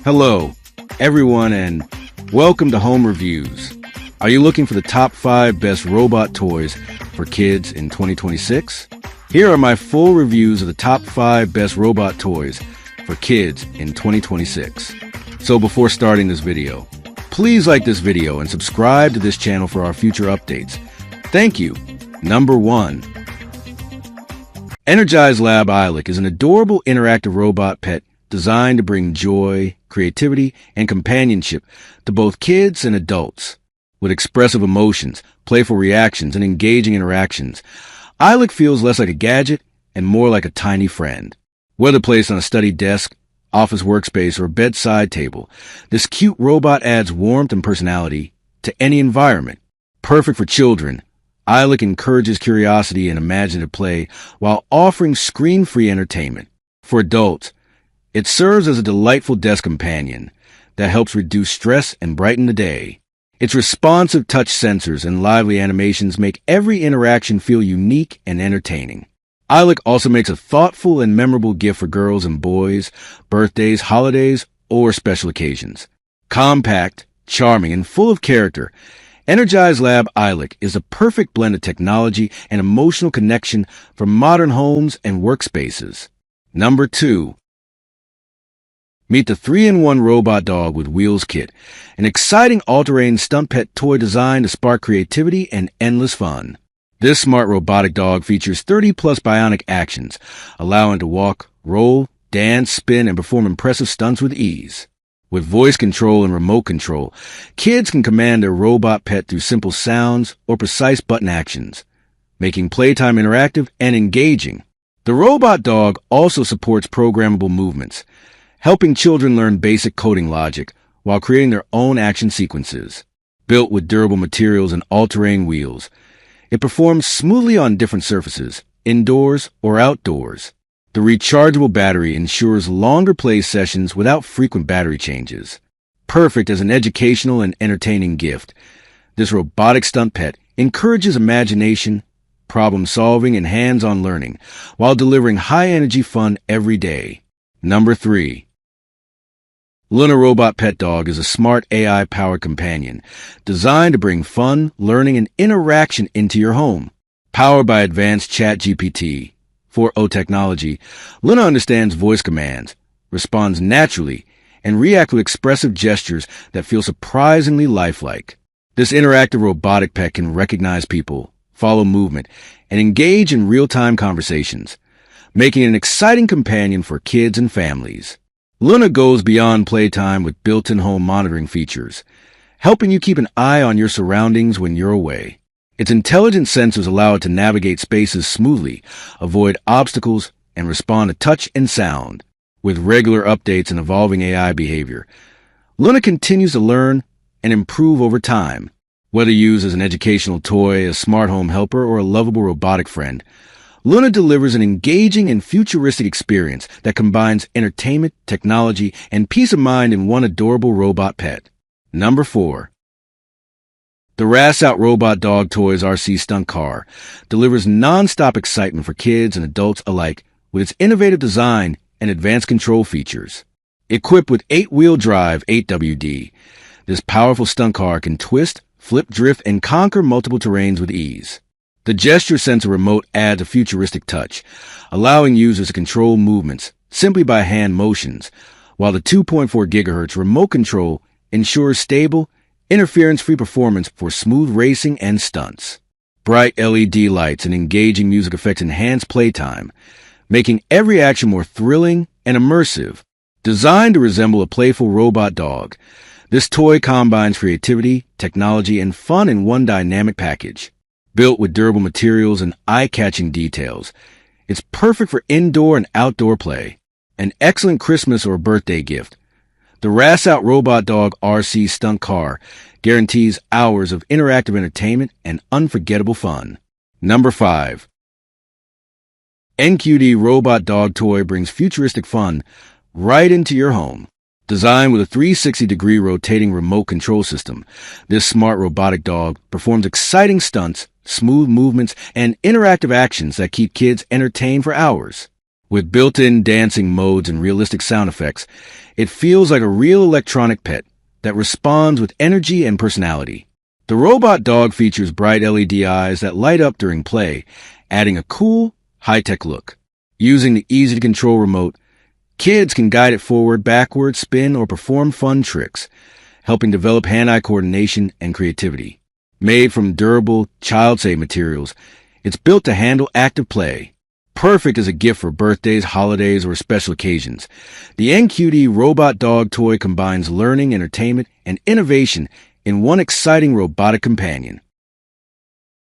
Hello, everyone, and welcome to Home Reviews. Are you looking for the top 5 best robot toys for kids in 2026? Here are my full reviews of the top 5 best robot toys for kids in 2026. So before starting this video, please like this video and subscribe to this channel for our future updates. Thank you. Number 1. Energize Lab Eilik is an adorable interactive robot pet designed to bring joy, creativity, and companionship to both kids and adults. With expressive emotions, playful reactions, and engaging interactions, Eilik feels less like a gadget and more like a tiny friend. Whether placed on a study desk, office workspace, or bedside table, this cute robot adds warmth and personality to any environment. Perfect for children, Eilik encourages curiosity and imaginative play while offering screen-free entertainment. For adults, it serves as a delightful desk companion that helps reduce stress and brighten the day. Its responsive touch sensors and lively animations make every interaction feel unique and entertaining. Eilik also makes a thoughtful and memorable gift for girls and boys, birthdays, holidays, or special occasions. Compact, charming, and full of character, Energize Lab Eilik is a perfect blend of technology and emotional connection for modern homes and workspaces. Number 2. Meet the 3-in-1 Robot Dog with Wheels Kit, an exciting all-terrain stunt pet toy designed to spark creativity and endless fun. This smart robotic dog features 30-plus Bionic actions, allowing it to walk, roll, dance, spin, and perform impressive stunts with ease. With voice control and remote control, kids can command their robot pet through simple sounds or precise button actions, making playtime interactive and engaging. The robot dog also supports programmable movements, helping children learn basic coding logic while creating their own action sequences. Built with durable materials and all-terrain wheels, it performs smoothly on different surfaces, indoors or outdoors. The rechargeable battery ensures longer play sessions without frequent battery changes. Perfect as an educational and entertaining gift, this robotic stunt pet encourages imagination, problem-solving, and hands-on learning while delivering high-energy fun every day. Number 3. Loona Robot Pet Dog is a smart AI-powered companion designed to bring fun, learning, and interaction into your home. Powered by advanced ChatGPT 4o technology, Loona understands voice commands, responds naturally, and reacts with expressive gestures that feel surprisingly lifelike. This interactive robotic pet can recognize people, follow movement, and engage in real-time conversations, making it an exciting companion for kids and families. Loona goes beyond playtime with built-in home monitoring features, helping you keep an eye on your surroundings when you're away. Its intelligent sensors allow it to navigate spaces smoothly, avoid obstacles, and respond to touch and sound. With regular updates and evolving AI behavior, Loona continues to learn and improve over time. Whether used as an educational toy, a smart home helper, or a lovable robotic friend, Loona delivers an engaging and futuristic experience that combines entertainment, technology, and peace of mind in one adorable robot pet. Number 4. The Rasout Robot Dog Toys RC Stunt Car delivers non-stop excitement for kids and adults alike with its innovative design and advanced control features. Equipped with 8-wheel drive 8WD, this powerful stunt car can twist, flip, drift, and conquer multiple terrains with ease. The gesture sensor remote adds a futuristic touch, allowing users to control movements simply by hand motions, while the 2.4 GHz remote control ensures stable, interference-free performance for smooth racing and stunts. Bright LED lights and engaging music effects enhance playtime, making every action more thrilling and immersive. Designed to resemble a playful robot dog, this toy combines creativity, technology, and fun in one dynamic package. Built with durable materials and eye-catching details, it's perfect for indoor and outdoor play. An excellent Christmas or birthday gift. The Rasout Robot Dog RC Stunt Car guarantees hours of interactive entertainment and unforgettable fun. Number 5. NQD Robot Dog Toy brings futuristic fun right into your home. Designed with a 360-degree rotating remote control system, this smart robotic dog performs exciting stunts, smooth movements, and interactive actions that keep kids entertained for hours. With built-in dancing modes and realistic sound effects, It feels like a real electronic pet that responds with energy and personality. The robot dog features bright LED eyes that light up during play, adding a cool, high-tech look. Using the easy-to-control remote, kids can guide it forward, backward, spin, or perform fun tricks, helping develop hand-eye coordination and creativity. Made from durable, child-safe materials, it's built to handle active play. Perfect as a gift for birthdays, holidays, or special occasions. The NQD Robot Dog Toy combines learning, entertainment, and innovation in one exciting robotic companion.